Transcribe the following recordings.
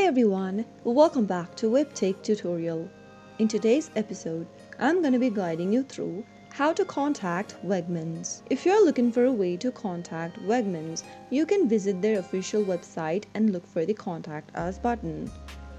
everyone, welcome back to Webtech Tutorial. In today's episode, I'm going to be guiding you through how to contact Wegmans. If you're looking for a way to contact Wegmans, you can visit their official website and look for the Contact Us button.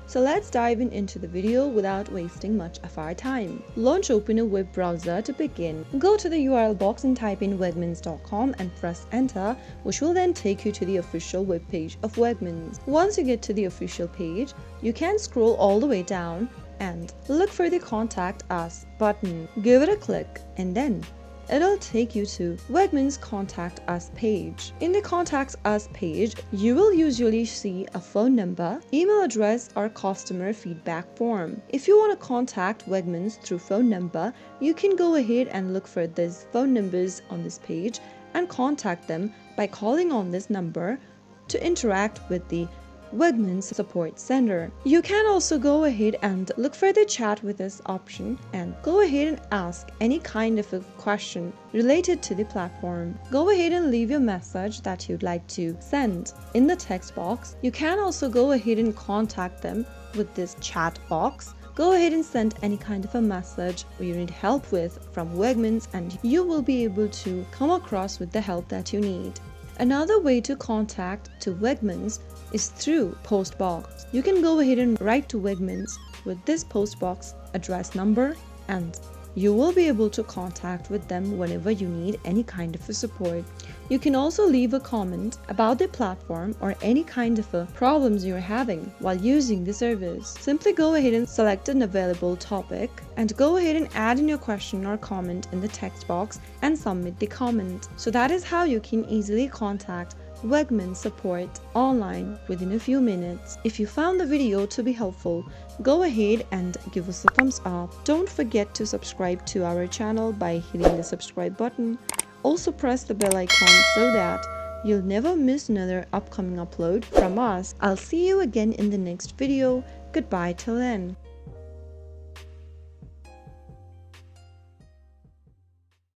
So let's dive into the video without wasting much of our time. Launch open a web browser to begin. Go to the URL box and type in wegmans.com and press enter, which will then take you to the official web page of Wegmans. Once you get to the official page, you can scroll all the way down and look for the Contact Us button. Give it a click and then it'll take you to Wegmans Contact Us page. In the Contact Us page, you will usually see a phone number, email address, or customer feedback form. If you want to contact Wegmans through phone number, you can go ahead and look for these phone numbers on this page and contact them by calling on this number to interact with the Wegmans Support Center. You can also go ahead and look for the chat with us option and go ahead and ask any kind of a question related to the platform. Go ahead and leave your message that you'd like to send in the text box. You can also go ahead and contact them with this chat box. Go ahead and send any kind of a message you need help with from Wegmans and you will be able to come across with the help that you need. Another way to contact to Wegmans is through postbox. You can go ahead and write to Wegmans with this postbox address number and you will be able to contact with them whenever you need any kind of a support. You can also leave a comment about the platform or any kind of a problems you're having while using the service. Simply go ahead and select an available topic and go ahead and add in your question or comment in the text box and submit the comment. So that is how you can easily contact Wegmans support online within a few minutes. If you found the video to be helpful, go ahead and give us a thumbs up. Don't forget to subscribe to our channel by hitting the subscribe button. Also press the bell icon so that you'll never miss another upcoming upload from us. I'll see you again in the next video. Goodbye till then.